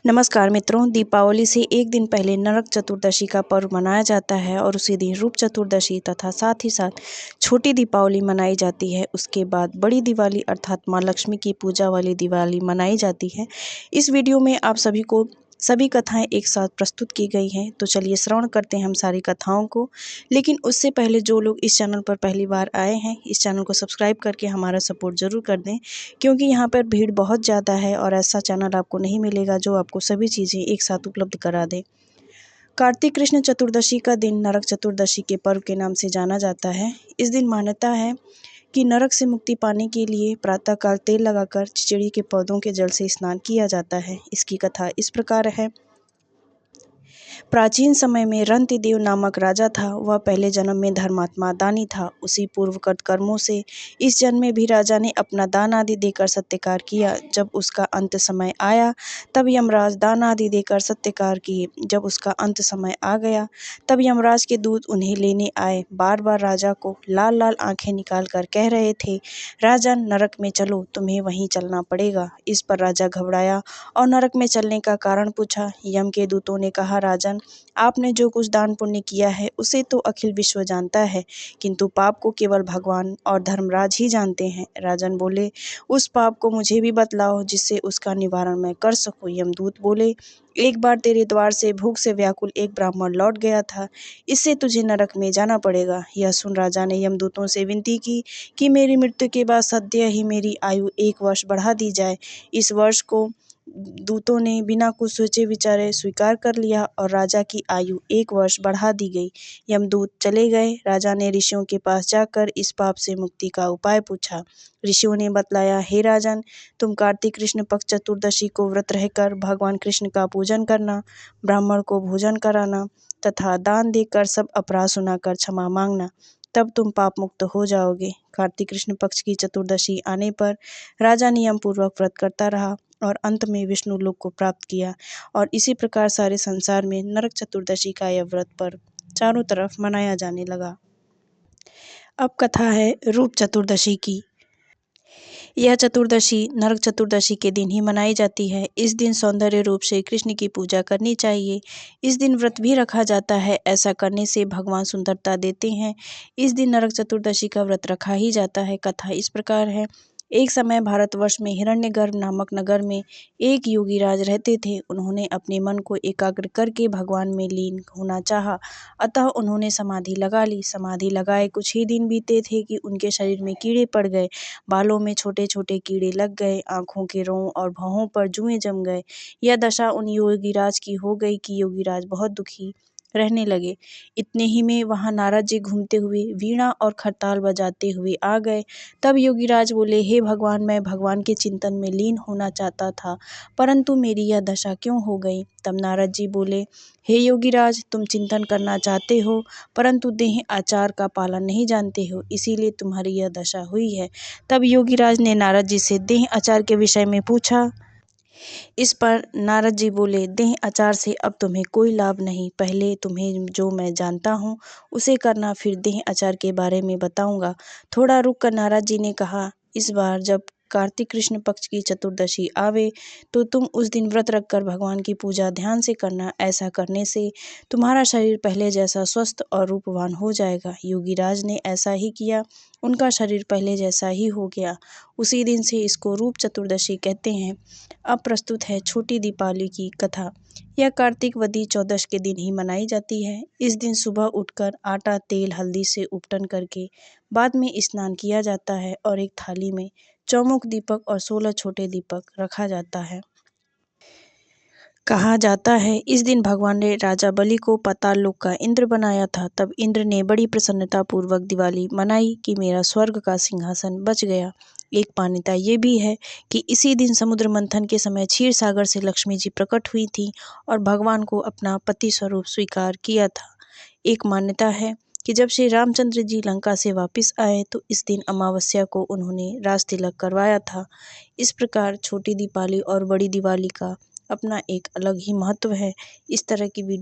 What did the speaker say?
नमस्कार मित्रों, दीपावली से एक दिन पहले नरक चतुर्दशी का पर्व मनाया जाता है और उसी दिन रूप चतुर्दशी तथा साथ ही साथ छोटी दीपावली मनाई जाती है। उसके बाद बड़ी दिवाली अर्थात माँ लक्ष्मी की पूजा वाली दिवाली मनाई जाती है। इस वीडियो में आप सभी को सभी कथाएं एक साथ प्रस्तुत की गई हैं, तो चलिए श्रवण करते हैं हम सारी कथाओं को। लेकिन उससे पहले जो लोग इस चैनल पर पहली बार आए हैं, इस चैनल को सब्सक्राइब करके हमारा सपोर्ट ज़रूर कर दें, क्योंकि यहाँ पर भीड़ बहुत ज़्यादा है और ऐसा चैनल आपको नहीं मिलेगा जो आपको सभी चीज़ें एक साथ उपलब्ध करा दे। कार्तिक कृष्ण चतुर्दशी का दिन नरक चतुर्दशी के पर्व के नाम से जाना जाता है। इस दिन मान्यता है कि नरक से मुक्ति पाने के लिए प्रातःकाल तेल लगाकर चिचड़ी के पौधों के जल से स्नान किया जाता है। इसकी कथा इस प्रकार है। प्राचीन समय में रंतिदेव नामक राजा था। वह पहले जन्म में धर्मात्मा दानी था। उसी पूर्वकृत कर्मों से इस जन्म में भी राजा ने अपना दान आदि देकर सत्कार किया। जब उसका अंत समय आया तब यमराज दान आदि देकर सत्कार किए। जब उसका अंत समय आ गया तब यमराज के दूत उन्हें लेने आए। बार बार राजा को लाल लाल आंखें निकाल कर कह रहे थे, राजन नरक में चलो, तुम्हें वहीं चलना पड़ेगा। इस पर राजा घबराया और नरक में चलने का कारण पूछा। यम के दूतों ने कहा, राजन, आपने जो कुछ दान पुण्य किया है उसे तो अखिल विश्व जानता है, किंतु पाप को केवल भगवान और धर्मराज ही जानते हैं। राजन बोले, उस पाप को मुझे भी बतलाओ जिससे उसका निवारण मैं कर सकूं। यमदूत बोले, एक बार तेरे द्वार से भूख से व्याकुल एक ब्राह्मण लौट गया था, इससे तुझे नरक में जाना पड़ेगा। यह सुन राजा ने यमदूतों से विनती की कि मेरी मृत्यु के बाद सद्य ही मेरी आयु 1 वर्ष बढ़ा दी जाए। इस वर्ष को दूतों ने बिना कुछ सोचे विचारे स्वीकार कर लिया और राजा की आयु 1 वर्ष बढ़ा दी गई। यमदूत चले गए। राजा ने ऋषियों के पास जाकर इस पाप से मुक्ति का उपाय पूछा। ऋषियों ने बतलाया, हे राजन, तुम कार्तिक कृष्ण पक्ष चतुर्दशी को व्रत रहकर भगवान कृष्ण का पूजन करना, ब्राह्मण को भोजन कराना तथा दान देकर सब अपराध सुनाकर क्षमा मांगना, तब तुम पाप मुक्त हो जाओगे। कार्तिक कृष्ण पक्ष की चतुर्दशी आने पर राजा नियम पूर्वक व्रत करता रहा और अंत में विष्णु लोक को प्राप्त किया। और इसी प्रकार सारे संसार में नरक चतुर्दशी का यह व्रत पर्व चारों तरफ मनाया जाने लगा। अब कथा है रूप चतुर्दशी की। यह चतुर्दशी नरक चतुर्दशी के दिन ही मनाई जाती है। इस दिन सौंदर्य रूप से कृष्ण की पूजा करनी चाहिए। इस दिन व्रत भी रखा जाता है। ऐसा करने से भगवान सुंदरता देते हैं। इस दिन नरक चतुर्दशी का व्रत रखा ही जाता है। कथा इस प्रकार है। एक समय भारतवर्ष में हिरण्यगर्भ नामक नगर में एक योगीराज रहते थे। उन्होंने अपने मन को एकाग्र करके भगवान में लीन होना चाहा, अतः उन्होंने समाधि लगा ली। समाधि लगाए कुछ ही दिन बीते थे कि उनके शरीर में कीड़े पड़ गए। बालों में छोटे छोटे कीड़े लग गए, आंखों के रों और भौहों पर जुएं जम गए। यह दशा उन योगीराज की हो गई कि योगीराज बहुत दुखी रहने लगे। इतने ही में वहां नारद जी घूमते हुए वीणा और खरताल बजाते हुए आ गए। तब योगीराज बोले, हे भगवान, मैं भगवान के चिंतन में लीन होना चाहता था, परंतु मेरी यह दशा क्यों हो गई। तब नारद जी बोले, हे योगीराज, तुम चिंतन करना चाहते हो परंतु देह आचार का पालन नहीं जानते हो, इसीलिए तुम्हारी यह दशा हुई है। तब योगीराज ने नारद जी से देह आचार के विषय में पूछा। इस पर नारद जी बोले, देह आचार से अब तुम्हें कोई लाभ नहीं। पहले तुम्हें जो मैं जानता हूँ उसे करना, फिर देह आचार के बारे में बताऊंगा। थोड़ा रुक कर नारद जी ने कहा, इस बार जब कार्तिक कृष्ण पक्ष की चतुर्दशी आवे तो तुम उस दिन व्रत रखकर भगवान की पूजा ध्यान से करना। ऐसा करने से तुम्हारा शरीर पहले जैसा स्वस्थ और रूपवान हो जाएगा। योगीराज ने ऐसा ही किया। उनका शरीर पहले जैसा ही हो गया। उसी दिन से इसको रूप चतुर्दशी कहते हैं। अब प्रस्तुत है छोटी दीपावली की कथा। यह कार्तिक वदी चौदश के दिन ही मनाई जाती है। इस दिन सुबह उठकर आटा, तेल, हल्दी से उपटन करके बाद में स्नान किया जाता है और एक थाली में चौमुख दीपक और 16 छोटे दीपक रखा जाता है। कहा जाता है इस दिन भगवान ने राजा बलि को पाताल लोक का इंद्र बनाया था। तब इंद्र ने बड़ी प्रसन्नता पूर्वक दिवाली मनाई कि मेरा स्वर्ग का सिंहासन बच गया। एक मान्यता ये भी है कि इसी दिन समुद्र मंथन के समय क्षीर सागर से लक्ष्मी जी प्रकट हुई थी और भगवान को अपना पति स्वरूप स्वीकार किया था। एक मान्यता है कि जब श्री रामचंद्र जी लंका से वापस आए तो इस दिन अमावस्या को उन्होंने राज तिलक करवाया था। इस प्रकार छोटी दीपावली और बड़ी दिवाली का अपना एक अलग ही महत्व है। इस तरह की वीडियो